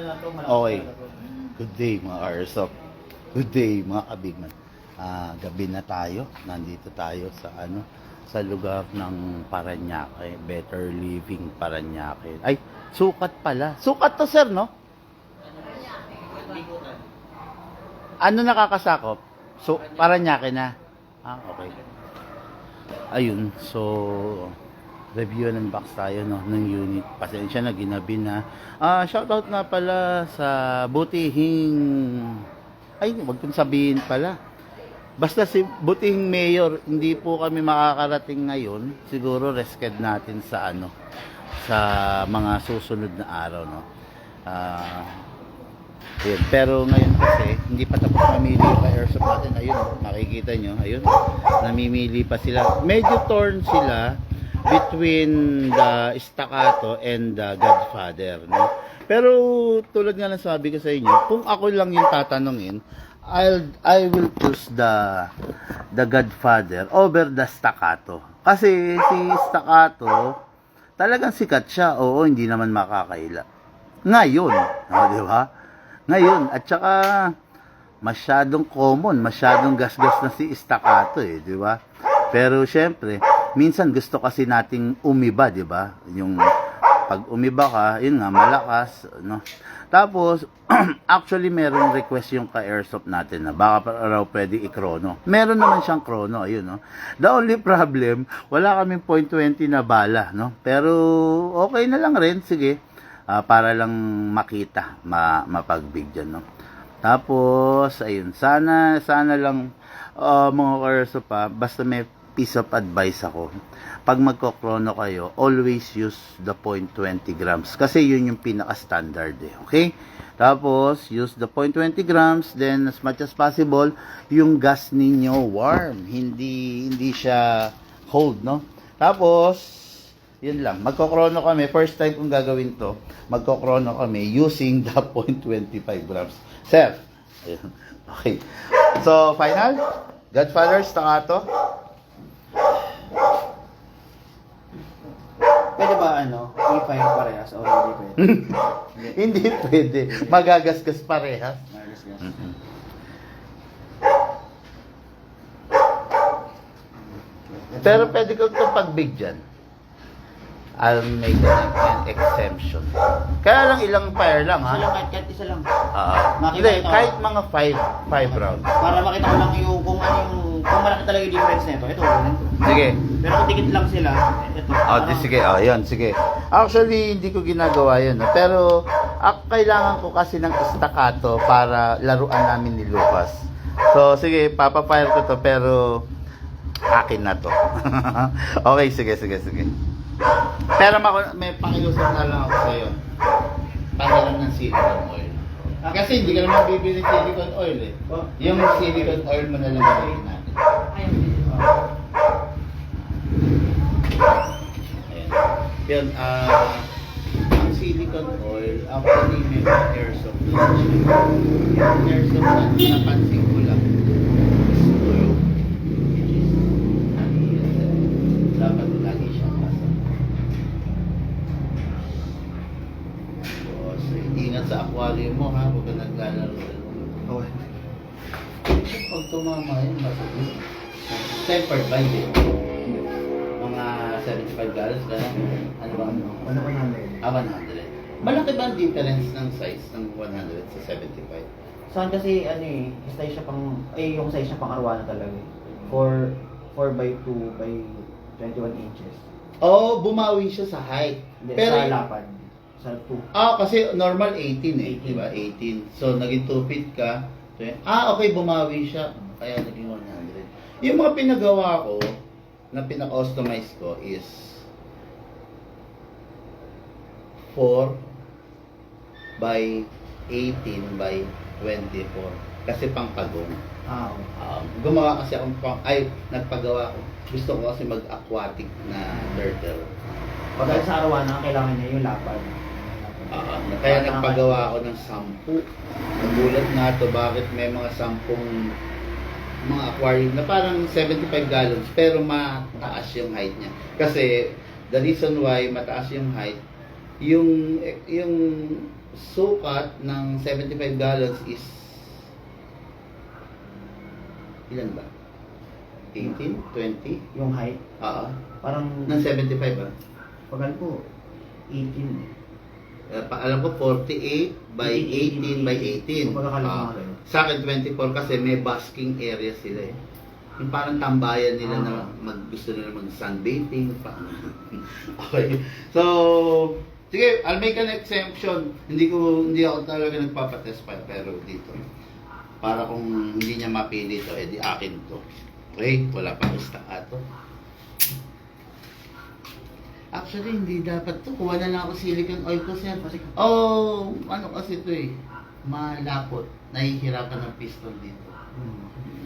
na to, Okay. Good day mga Airsoft. Good day mga kabigman. Gabi na tayo. Nandito tayo sa sa lugar ng Parañaque. Better Living Parañaque. Ay, sukat pala. Sukat to sir, no? Ano nakakasakop? So, Parañaque na. Okay. Ayun, so review and unbox tayo no ng unit. Pasensya na ginabi na. Shoutout nga pala sa butihing wag kong sabihin pala. Basta si butihing mayor, hindi po kami makakarating ngayon. Siguro resked natin sa sa mga susunod na araw no. Ayun. Pero ngayon kasi hindi pa tapos mamili yung airsoft natin. Ayun, makikita nyo. Ayun, namimili pa sila. Medyo torn sila between the Staccato and the Godfather, no? Pero tulad nga ng sabi ko sa inyo, kung ako lang yung tatanungin, I will choose the Godfather over the Staccato. Kasi si Staccato talagang sikat siya. Oo, hindi naman makakaila. Ngayon, di ba? Ngayon, at saka masyadong common, masyadong gasgas na si Staccato di ba? Pero syempre, minsan gusto kasi nating umiba, di ba? Yung pag umiba ka, yun nga, malakas, no? Tapos, actually, meron request yung ka-airsoft natin na baka raw pwede i-chrono. Meron naman siyang chrono, ayun, no? The only problem, wala kaming .20 na bala, no? Pero, okay na lang rin, sige. Para lang makita, mapagbigyan, no? Tapos, ayun, sana lang, mga ka-airsoft basta may piece of advice ako. Pag magkokrono kayo, always use the 0.20 grams. Kasi yun yung pinaka-standard okay? Tapos, use the 0.20 grams, then as much as possible, yung gas ninyo warm. Hindi siya cold, no? Tapos, yun lang. Magkokrono kami. First time kong gagawin to, magkokrono kami using the 0.25 grams. Sir, ayun. Okay. So, final? Godfather, Staccato? Pwede ba i-fire parehas o hindi pwede? Hindi pwede. Magagasgas parehas. Pero pwede ko ito pagbigyan. I'll make an exemption. Kaya lang ilang fire lang, ha? Isa lang, kahit isa lang. Hindi, kahit mga 5 rounds. Para makita ko lang yung kung malaki talaga yung difference nito. Ito, Sige. pero kung tikit lang sila, ito. Sige. Yun, sige. Actually, hindi ko ginagawa yun. Pero, kailangan ko kasi ng Staccato para laruan namin ni Lucas. So, sige, papafire ko to, pero akin na to. Okay, sige. Pero may pakiusap na lang ako sa'yo. Pangalan ng silicone oil. Kasi hindi ka naman bibili silicone oil Yung silicone oil mo na lang gawin natin. Ayan. Yun, ang silicone oil, actually may mga airsoft lang. Yung airsoft na napansin ko lang. Dapat lagi siyang pasa. Ingat sa aquarium mo, ha? Huwag ka naglalaro. Okay. Pag tumama yun, masakit. Tempered by din. Mga 75 gallons ka lang. Ano ba? 100. 100. Malaki ba ang difference ng size ng 100 sa 75? Saan kasi, size siya yung size niya pang arwana talaga. 4 by 2 by 21 inches. Bumawi siya sa height. Hindi, Pero sa lapad. Sa 2. Kasi normal 18 di ba? 18. So, naging 2 feet ka. So, okay, bumawi siya. Kaya naging 100. Yung mga pinagawa ko, na pina-customize ko is 4 by 18 by 24. Kasi pang pagong. Gumawa kasi akong nagpagawa ko. Gusto ko kasi mag-aquatic na turtle. Pag sa arwana, kailangan niya yung lapad. Kaya nagpagawa ako ng 10. Nagulat nga to bakit may mga 10 mga aquarium na parang 75 gallons pero mataas yung height niya. Kasi the reason why mataas yung height, yung sukat ng 75 gallons is ilan ba? 18? 20? Yung height, Oo. parang, Ng 75 ba? pagal po, 18 eh. Alam ko 48 by 18 by 18. Kung pagkakalap Ah, mo rin. sa akin 24 kasi may basking area sila eh. Yung parang tambayan nila na gusto nila mag sunbathing pa. Okay. So, sige, I'll make an exemption. Hindi ako talaga nagpapatest pa pero dito. Para kung hindi niya mapili to, edi akin to. Okay, wala pang staccato. Actually, hindi dapat to. Kuha na lang ako silicone oil ko, sir. Oh, ano kasi to eh. Malapot. Nahihirapan ng piston dito.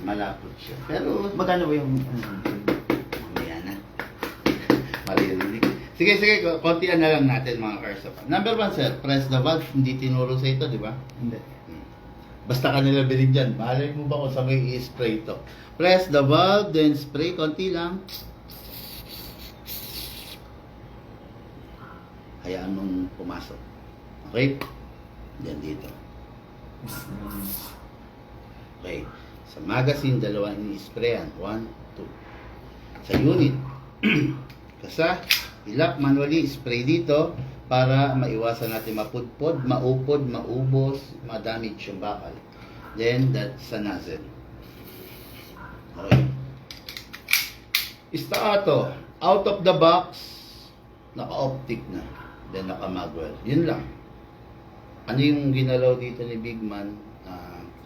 Malapot siya. Pero, Magkano ba yung, mamaya na. Maririnig. Sige, kontian na lang natin mga cars. Number 1, sir. Press the valve. Hindi tinuro sa ito, di ba? hindi. Basta ka nila bilhin dyan. Malay mo ba kung sa may i-spray ito? Press the valve, then spray. Konti lang. Hayaan mong pumasok. Okay? Yan dito. Okay. Sa magazine, dalawa ini-sprayan. 1, 2. Sa unit, kasa, ilak manually, spray dito para maiwasan natin mapudpod, maupod, maubos, ma-damage yung bakal. Then, that's sa nozzle. Okay. Staccato. Out of the box, naka-optic na. Then naka-magwell. Yun lang. Ano yung ginalaw dito ni Bigman?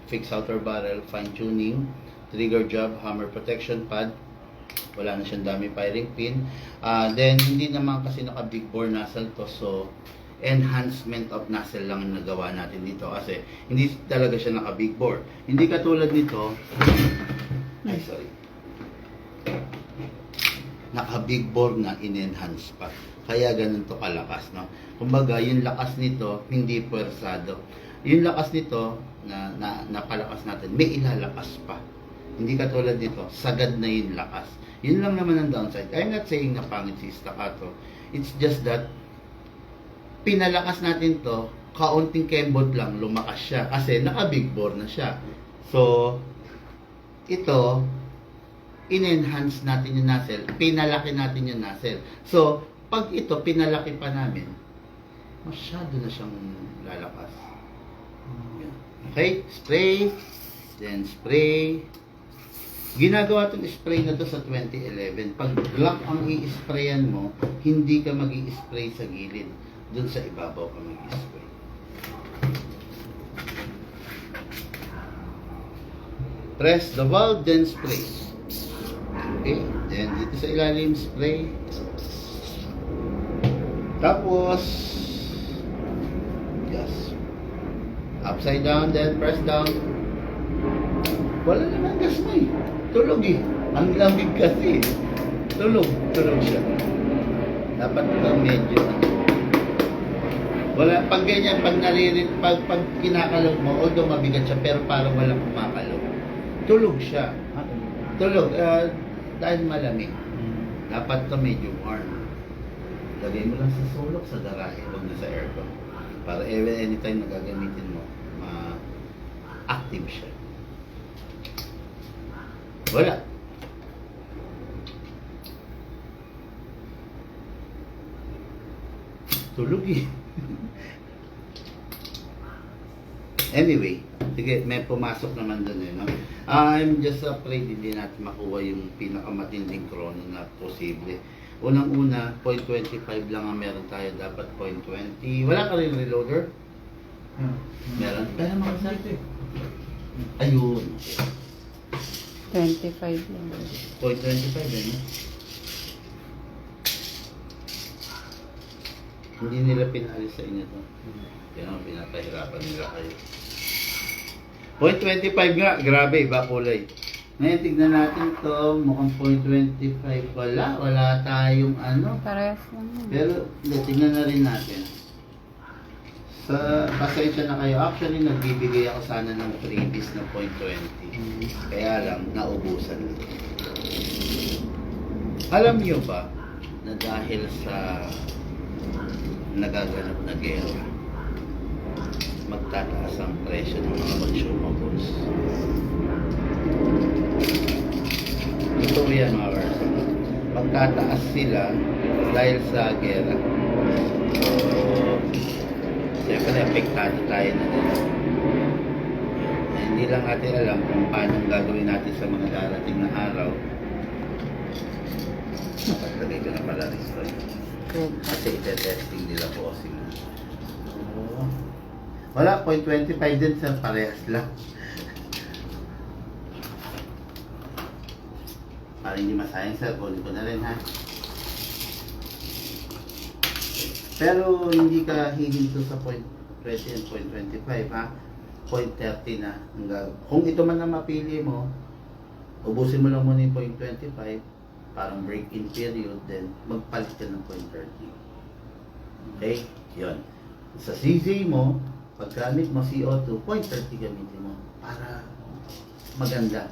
Fix outer barrel, fine tuning, trigger job, hammer protection pad. Wala na siyang dummy firing pin. Then hindi naman kasi naka big bore nozzle to, so enhancement of nozzle lang ang nagawa natin dito kasi hindi talaga siya naka big bore. Hindi katulad nito. Ay, sorry. Naka big bore na in-enhance pa. Kaya ganun to kalakas, no? Kumbaga, yung lakas nito, hindi pwersado. Yung lakas nito, na napalakas natin, may ilalakas pa. Hindi katulad dito, sagad na yung lakas. Yun lang naman ang downside. I'm not saying na pangit si staccato. It's just that, pinalakas natin to, kaunting kembot lang, lumakas siya. Kasi naka-big bore na siya. So, ito, in-enhance natin yung nozzle, pinalaki natin yung nozzle. So, pag ito, pinalaki pa namin, masyado na siyang lalakas. Okay? Spray, then spray. Ginagawa itong spray na to sa 2011. Pag Glock ang i-sprayan mo, hindi ka mag-i-spray sa gilid. Doon sa ibabaw ka mag-i-spray. Press the valve, then spray. Okay? Then dito sa ilalim, spray. Tapos, yes. Upside down, then press down. Wala naman gas mo eh. Tulog eh. Ang lamig kasi. Tulog siya. Dapat medyo. Wala, pag ganyan, pag naririt, pag kinakalog mo, although mabigat siya, pero parang walang kumakalog. Tulog siya. Tulog, dahil malamig. Dapat to medyo warm. Lagay mo lang sa sulok, sa garahe, huwag na sa aircon. Para anytime na gagamitin mo, ma-active siya. Wala. Tulog eh. Anyway, sige, may pumasok naman doon eh, no? I'm just afraid hindi natin makuha yung pinakamatinding chrono na posible. Unang-una, 0.25 lang ang meron tayo, dapat 0.20. Wala ka rin reloader? Meron? Kaya makasabi. Ayun. 25 lang. 0.25 eh, no? Hindi nila pinalis sa inyo to. Kaya pinapahirapan nila kayo. 0.25 nga, grabe, iba kulay. Ngayon, tignan natin to, mukhang 0.25 wala tayong ano. Parehas lang yun. Pero, tignan na rin natin. Sa pasensya na kayo, actually nagbibigay ako sana ng freebies na 0.20. Kaya lang, naubusan nito. Alam nyo ba, na dahil sa nagaganap na gera, magtataas ang presyo ng mga consumables. Ito yan mga person. Magtataas sila dahil sa gera. So, siyempre, apektado tayo na din. Hindi lang natin alam kung paano gagawin natin sa mga darating na araw. Mapaglagay ko na pala rito. Kasi ite-testing nila po kasi. Wala, 0.25 din sa parehas lang. Para hindi masayang sir, kunin ko na rin ha. Pero hindi ka hihinto sa 0.20 and 0.25 ha. 0.30 na. Kung ito man ang mapili mo, ubusin mo lang muna yung 0.25, parang break-in period, then magpalit ka ng 0.30. Okay? Yun. Sa CJ mo, paggamit mo CO2, 0.30 gamitin mo para maganda.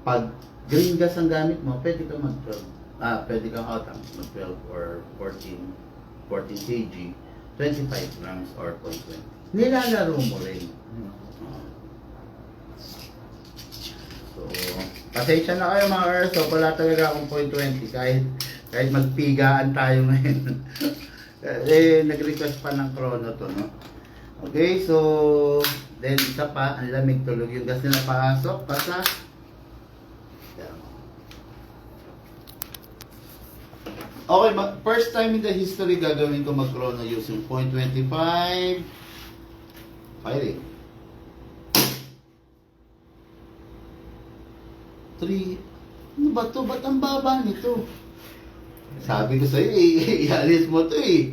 Pag green gas ang gamit mo, pwede ka mag-12. Pwede kang mag-12 or 14 kg, 25 grams or 0.20. Nilalaro mo rin. So, pasensya na kayo mga Earth. So, wala talaga akong 0.20 kahit magpigaan tayo ngayon. Nag-request pa ng chrono to, no? Okay, so then isa pa, ang lamig tulog yung gas na napasok kasi okay, first time in the history gagawin ko mag-chrono using 0.25 firing 3. Ano ba to? Ba't ang baba nito? Sabi ko sa'yo, ialis mo to eh.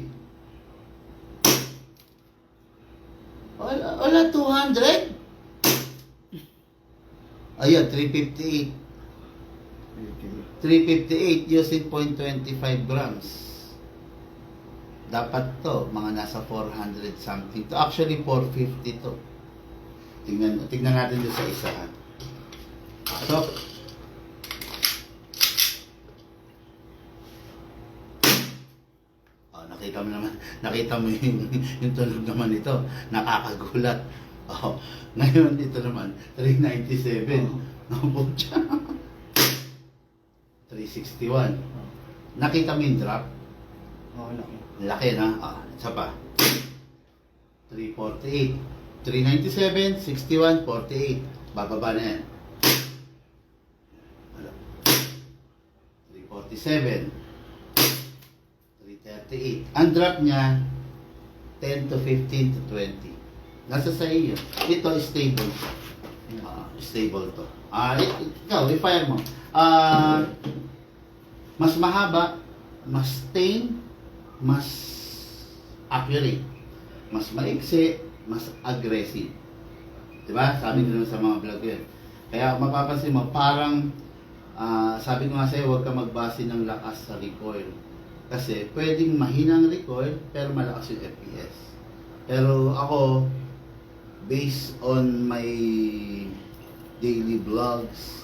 Wala 200? Ayan, 358. 358 using 0.25 grams. Dapat to, mga nasa 400 something to. Actually, 450 to. Tingnan natin doon sa isa. Ha? So, nakita mo yung tunog naman ito. Nakakagulat. Oh, ngayon ito naman, 397. Naubog siya. 361. Nakita mo yung drop? Oo, laki. Laki na. Isa pa. 348. 397, 61, 48. Bababa na yan. 347. 338. Ang drop niya, 10 to 15 to 20. Nasa sa iyo. Ito, stable. Stable to. Ikaw, i-fire mo. Mas mahaba, mas tame, mas accurate, mas maiksi, mas aggressive. Diba? Sabi ko naman sa mga vlog yun. Kaya mapapansin mo, parang sabi ko nga sa'yo, huwag ka magbase ng lakas sa recoil. Kasi pwedeng mahina ang recoil, pero malakas yung FPS. Pero ako, based on my daily vlogs,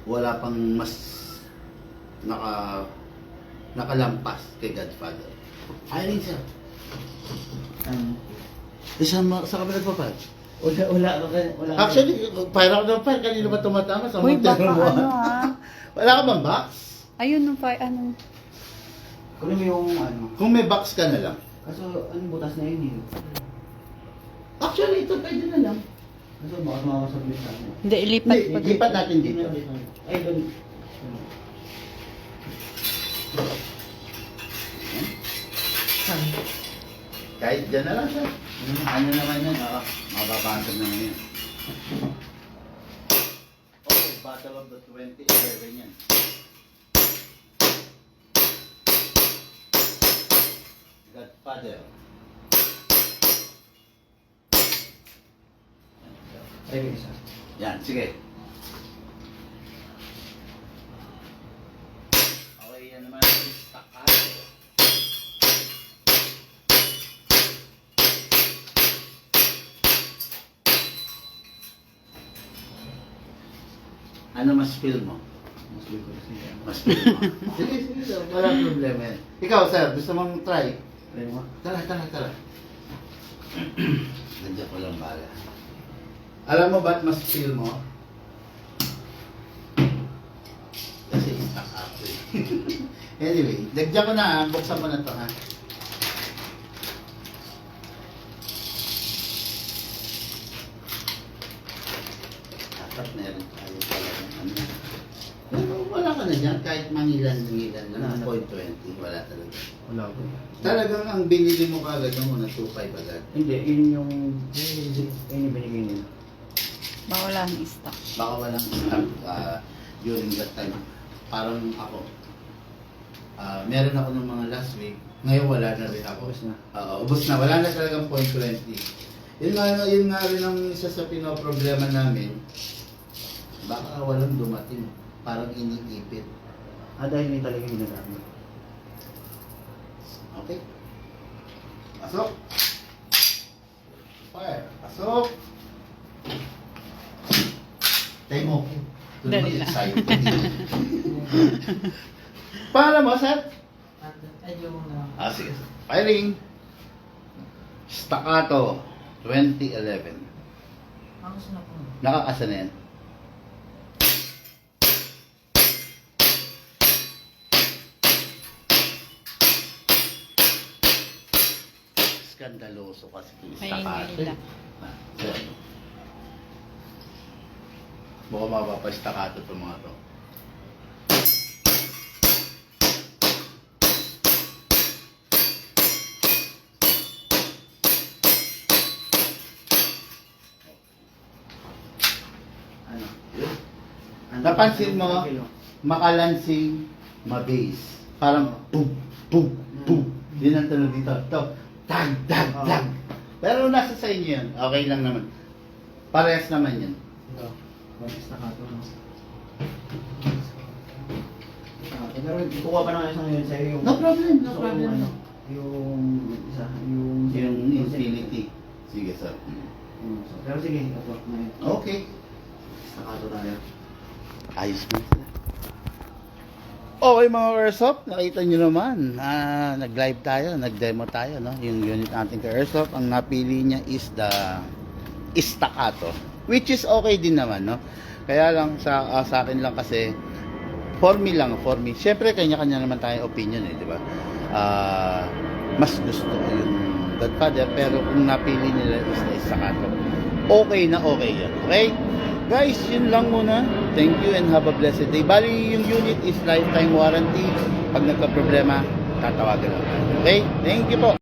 wala pang mas nakalampas kay Godfather. Ayun sir. Sa kabila pa pa? Wala. Actually, parang ng fire, kanina ba tumatama sa Uy, baka Montero mo? ano ha? Wala ka bang box? Ayun, nung ano. Kunin mo yung ano. Kung may box ka na lang. Kaso, anong butas na yun eh? Actually, ito pwede na lang. Kaso, baka makakasabit sa akin. Hindi, ilipat Hindi, pa dito. lipat natin dito. Ay, doon. Kahit dyan na lang siya. Ano naman yan? Mababantag naman yan. Okay, Battle of the 2011 yan. Godfather. Ay, may isa. Yan, sige. Okay, yan naman yung staccato. Ano mas feel mo? Mas feel ko kasi yan. Mas sige, sige, walang problema yan. Ikaw, sir, gusto mong try? Try mo nga. Tara. Nandiyan ko lang bala. Alam mo ba't mas feel mo? Kasi stuck ako eh. Anyway, dagyan ko na ha. Buksan mo na to ha. Dapat meron tayo talaga. Ano. Pero wala ka na dyan. Kahit mangilan-ngilan lang. 0.20. Wala talaga. Wala ko. Talagang ang binili mo kagad yung una 2.5 agad. Hindi, yun yung binigay nila. Baka wala ang stock. Baka walang stock during that time. Parang ako. Meron ako ng mga last week. Ngayon wala na rin ako. Ubus na. Ubus na. Wala na talagang 0.20. Yun nga rin ang isa sa pinoproblema namin. Baka walang dumating. Parang iniipit. Dahil yun talaga yung ginagamit. Okay? Pasok! Fire! Pasok! Tayo mo. Dali lang. Excited. Paano mo, sir? Sige. Firing. Staccato 2011. Nakakasa na yan. Skandaloso kasi ito. Staccato. Maingay lang. Mukhang mapapa-staccato itong mga to. Ano? Napansin mo, makalansing, mabase. Parang boom, boom, boom. Yun ang tunog dito. Ito, tag, tag, tag. Pero nasa sa inyo yan. Okay lang naman. Parehas naman yan. Ito. Staccato no? Pero kukuha pa naman isang yun sa'yo yung... No problem, no So, problem. ano, yung isa, yung... Yung infinity. Sige, sir. Pero sige, ito. Okay. Staccato tayo. Ayos mo sila. Okay mga Airsoft, nakita nyo naman. Nag-live tayo, nag-demo tayo. No? Yung unit natin kay Airsoft, ang napili niya is the Staccato. Which is okay din naman. No? Kaya lang sa akin lang kasi, for me. Siyempre, kanya-kanya naman tayo opinion di ba? Mas gusto ko yung Godfather, pero kung napili nila is the Staccato, okay na okay yan. Okay? Guys, yun lang muna. Thank you and have a blessed day. Bali, yung unit is lifetime warranty. Pag nagka-problema, tatawagan lang. Okay? Thank you po.